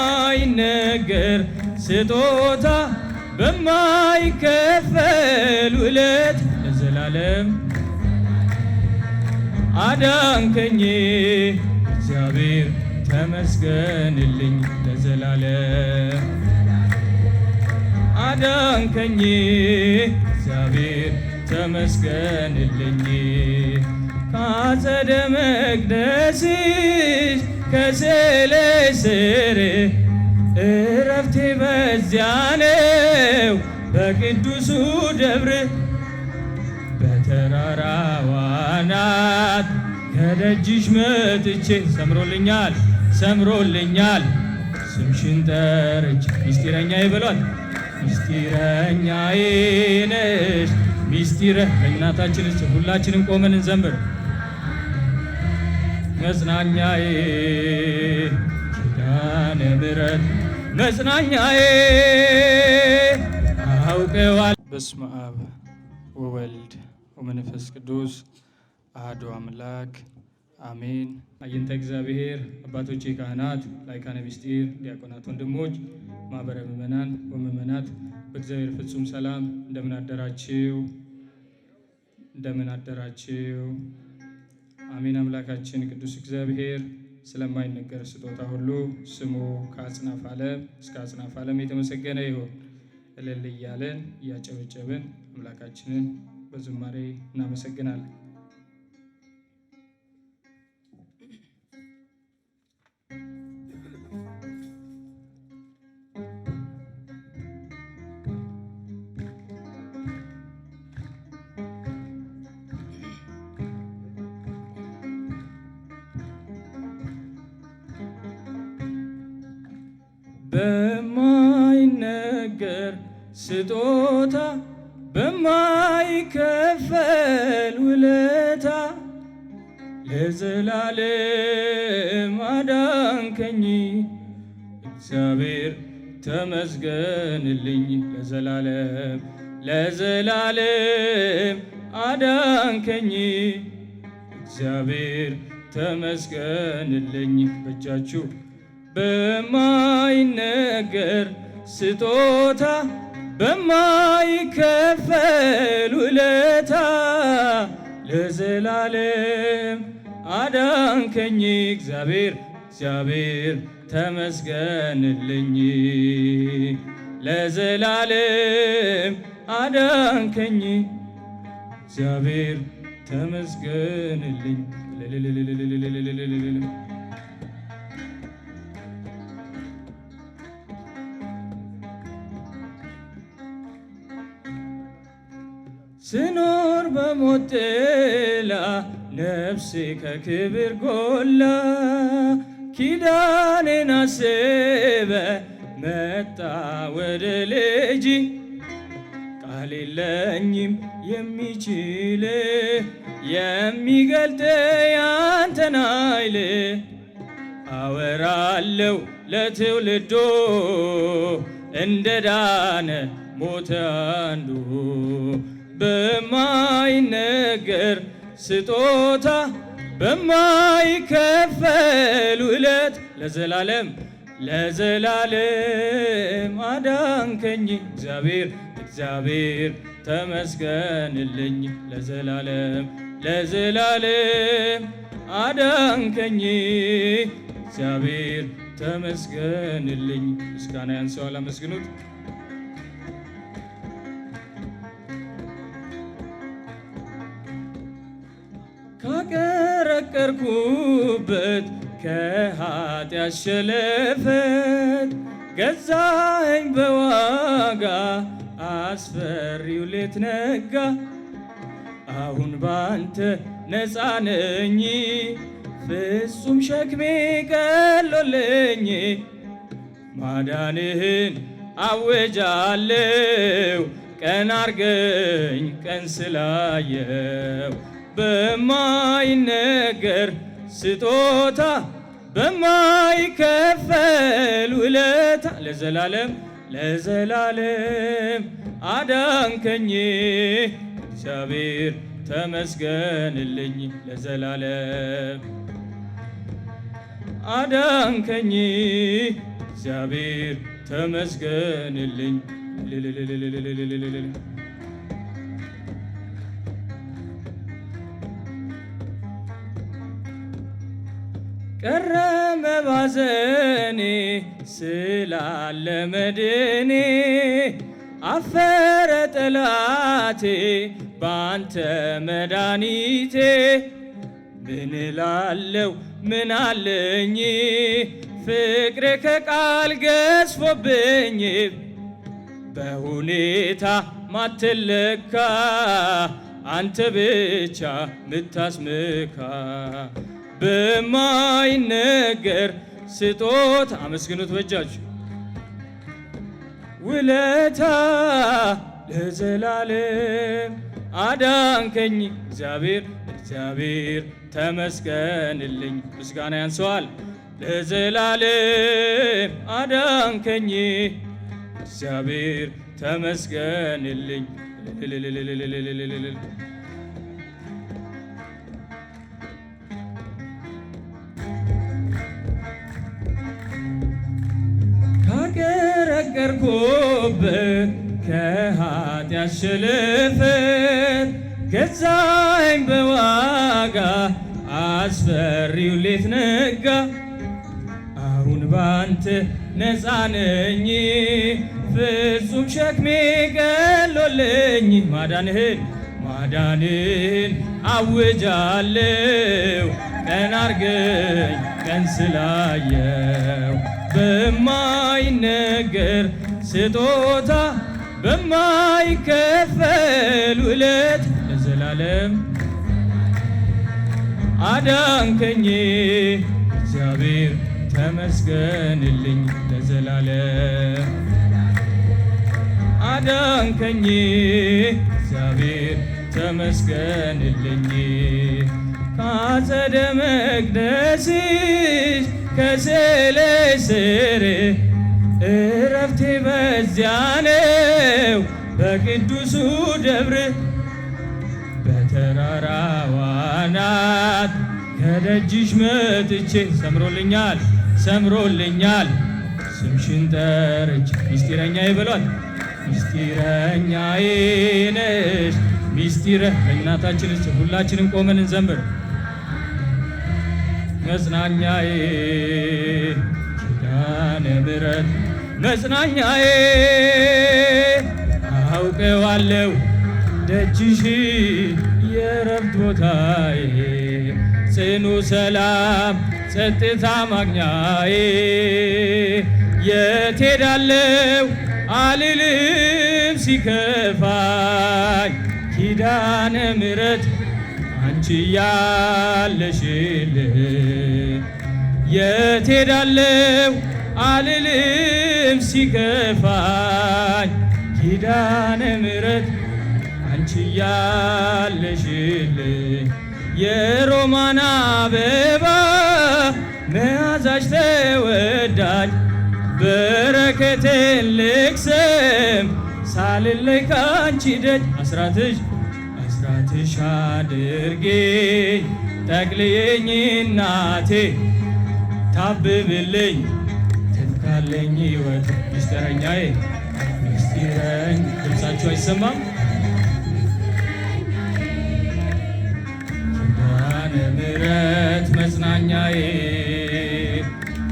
በማይነገር ስጦታ በማይከፈል ውለት ለዘላለም አዳንከኝ እግዚአብሔር ተመስገንልኝ ለዘላለም አዳንከኝ እግዚአብሔር ተመስገንልኝ ካጸደ መቅደስሽ ከስዕልሽ ስር እረፍቴ በዚያ ነው በቅዱሱ ደብር በተራራው አናት ከደጅሽ መጥቼ ሰምሮልኛል ሰምሮልኛል ስምሽን ጠርቼ ሚስጢረኛዬ በሏት ሚስጢረኛዬ ነሽ ሚስጢረ እናታችን ሁላችንም ቆመን እንዘምር መጽናኛዬ ኪዳነ ምሕረት መጽናኛዬ አውቀዋል። በስመ አብ ወወልድ ወመንፈስ ቅዱስ አሐዱ አምላክ አሜን። አይንተ እግዚአብሔር አባቶቼ ካህናት፣ ላይካነ ምስጢር፣ ዲያቆናት፣ ወንድሞች፣ ማህበረ ምእመናን ወምእመናት በእግዚአብሔር ፍጹም ሰላም እንደምን አደራችሁ? እንደምን አደራችሁ? አሜን። አምላካችን ቅዱስ እግዚአብሔር ስለማይነገር ስጦታ ሁሉ ስሙ ከአጽናፈ ዓለም እስከ አጽናፈ ዓለም የተመሰገነ ይሁን። እልል እያለን እያጨበጨብን አምላካችንን በዝማሬ እናመሰግናለን። በማይነገር ስጦታ በማይከፈል ውለታ ለዘላለም አዳንከኝ እግዚአብሔር ተመስገንልኝ ለዘላለም ለዘላለም አዳንከኝ እግዚአብሔር ተመስገንልኝ። በእጃችሁ በማይነገር ስጦታ በማይከፈል ውለታ ለዘላለም አዳንከኝ እግዚአብሔር እግዚአብሔር ተመስገንልኝ ለዘላለም አዳንከኝ እግዚአብሔር ተመስገንልኝ። ስኖር በሞት ጥላ ነፍሴ ከክብር ጎላ ኪዳኔን አስበ መጣ ወደ ልጅ ቃል የለኝም የሚችል የሚገልጥ ያንተን ኃይል አወራለሁ ለትውልዶ እንደ ዳነ ሞተ አንዱ በማይነገር ስጦታ በማይከፈል ውለት ለዘላለም ለዘላለም አዳንከኝ እግዚአብሔር እግዚአብሔር ተመስገንልኝ ለዘላለም ለዘላለም አዳንከኝ እግዚአብሔር ተመስገንልኝ። ምስጋና ያንሰዋል፣ አመስግኑት። ካቀረቀርኩበት ከኃጢአት ሸለፈት ገዛኸኝ በዋጋ አስፈሪው ሌት ነጋ። አሁን ባንተ ነፃ ነኝ ፍጹም ሸክሜ ቀሎልኝ ማዳንህን አወጃለሁ ቀን አርገኝ ቀን ስላየው በማይነገር ስጦታ በማይከፈል ውለታ ለዘላለም ለዘላለም አዳንከኝ እግዚአብሔር ተመስገንልኝ ለዘላለም አዳንከኝ እግዚአብሔር ተመስገንልኝ። ቀረ መባዘኔ ስላለ መድኔ አፈረ ጠላቴ ባንተ መድኃኒቴ ምን እላለሁ ምን አለኝ ፍቅሬ ከቃል ገዝፎብኝ በሁኔታ ማትለካ አንተ ብቻ ምታስምካ በማይነገር ስጦታ አመስግኑት በእጃችሁ ውለታ ለዘላለም አዳንከኝ እግዚአብሔር ተመስገንልኝ። ምስጋና ያንሰዋል። ለዘላለም አዳንከኝ እግዚአብሔር ተመስገንልኝ። ካገረገርኩበት ከኃጢአት ሸለፈት ገዛኸኝ በዋጋ አስፈሪው ሌት ነጋ። አሁን ባንተ ነፃ ነኝ ፍጹም ሸክሜ ቀሎልኝ። ማዳንህን አውጃለሁ ቀን አርገኝ ቀን ስላየው በማይነገር ስጦታ በማይከፈል ውለት ለዘላለም አዳንከኝ እግዚአብሔር ተመስገንልኝ። ለዘላለም አዳንከኝ እግዚአብሔር ተመስገንልኝ። ካጸደ መቅደስሽ ከስዕልሽ ስር እረፍቴ በዚያ ነው በቅዱሱ ደብር በተራራዋ አናት ከደጅሽ መጥቼ ሰምሮልኛል ስምሽን ጠርቼ ሚስጢረኛዬ በሏት ሚስጢረኛዬ ነሽ ሚስጢረ እናታችን ሁላችንም ቆመን እንዘምር። መጽናኛዬ ኪዳነ ምሕረት መጽናኛዬ አውቀዋለሁ ደጅሽ የረፍት ቦታዬ ጽኑ ሰላም ጸጥታ ማግኛዬ የት ሄዳለሁ አልልም ሲከፋኝ ኪዳነ ምሕረት አንቺ ያለሽልኝ የት ሄዳለሁ አልልም ሲከፋኝ ኪዳነ ምሕረት አንቺ ያለሽልኝ የሮማን አበባ መዓዛሽ ተወዳጅ በረከቴን ልቅሰም ሳልለይ ካንቺ ደጅ አስራትሽ አድርጌኝ ጠቅልዬኝ እናቴ ታብብልኝ ትንካለኝ ሕይወት ሚስጥረኛዬ ድምፃችሁ አይሰማም? ኪዳነ ምሕረት መጽናኛዬ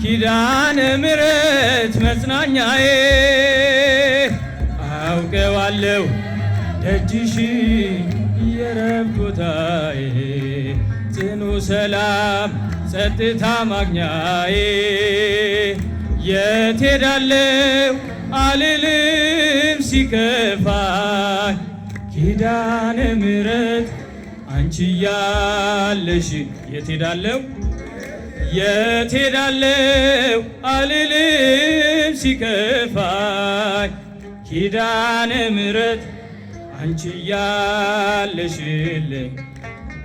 ኪዳነ ምሕረት መጽናኛዬ አውቀዋለሁ ደጅሽ የረፍት ቦታዬ ጽኑ ሰላም ጸጥታ ማግኛዬ የት ሄዳለሁ አልልም ሲከፋኝ ኪዳነ ምሕረት አንቺ ያለሽ የት ሄዳለሁ አልልም ሲከፋኝ ኪዳነ ምሕረት አንቺ ያለሽልኝ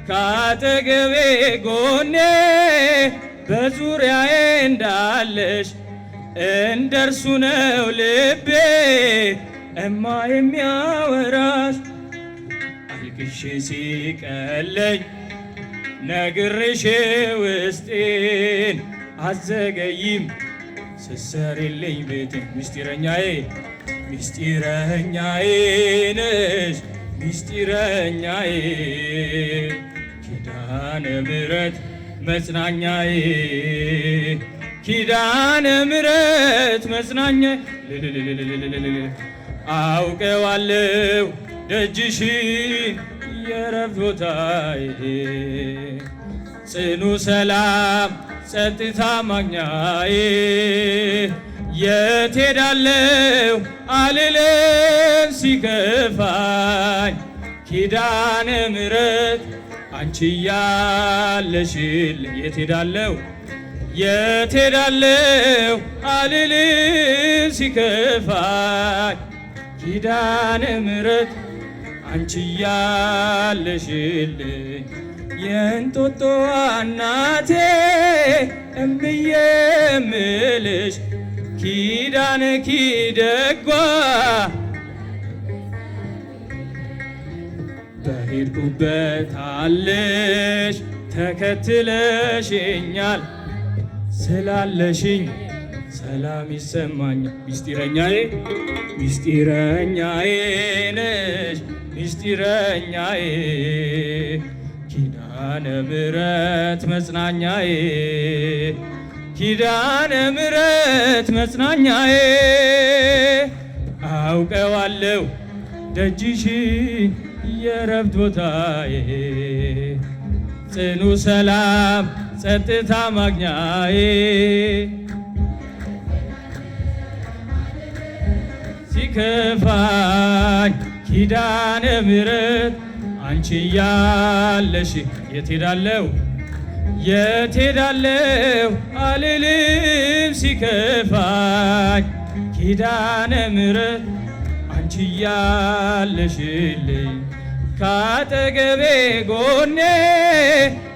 ካጠገቤ ጎኔ በዙሪያዬ እንዳለሽ እንደርሱ ነው ልቤ እማ የሚያወራሽ አልቅሼ ሲቀለኝ ነግሬሽ ውስጤን አዘገይም ስትሰሪልኝ ቤቴን ምስጢረኛዬ ምስጢረኛዬ ነሽ ምስጢረኛዬ ኪዳነ ምሕረት መጽናኛዬ ኪዳነ ምሕረት መጽናኛዬ አውቀዋለሁ ደጅሽን የዕረፍት ቦታዬ ጽኑ ሰላም ጸጥታ ማግኛዬ የት ሄዳለሁ አልልም ሲከፋኝ ኪዳነ ምሕረት አንቺ ያለሽልኝ የት ሄዳለሁ አልልም ሲከፋኝ ኪዳነ ምሕረት አንቺ ያለሽልኝ የእንጦጦ እናቴ እምዬ እምልሽ ኪዳነ ኪደጓ በሄድኩበት አለሽ ተከትለሽኛል ስላለሽኝ ሰላም ይሰማኛል ምስጢረኛዬ ነሽ ምስጢረኛዬ ኪዳነ ምሕረት መጽናኛዬ ኪዳነ ምሕረት መጽናኛዬ አውቀዋለሁ ደጅሽን የዕረፍት ቦታዬ ጽኑ ሰላም ጸጥታ ማግኛዬ ሲከፋኝ ኪዳነ ምሕረት አንቺ ያለሽ የት ሄዳለሁ አልልም ሲከፋኝ ኪዳነ ምሕረት አንቺ ያለሽልኝ ካጠገቤ ጎኔ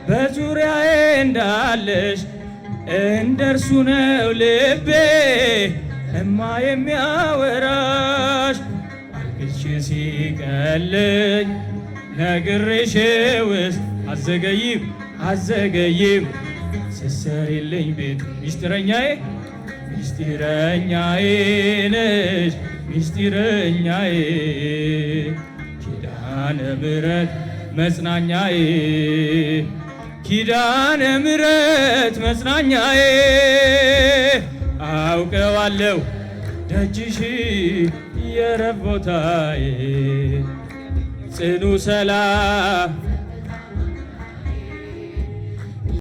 በዙሪያዬ እንዳለሽ እንደርሱ ነው ልቤ እማ የሚያወራሽ አልቅሼ ሲቀለኝ ነግሬሽ ውስጥ አዘገይም ስትሰሪልኝ ቤት ምስጢረኛዬ ነሽ ምስጢረኛዬ ኪዳነ ምሕረት መጽናኛዬ ኪዳነ ምሕረት መጽናኛዬ አውቀዋለሁ ደጅሽን የዕረፍት ቦታዬ ጽኑ ሰላም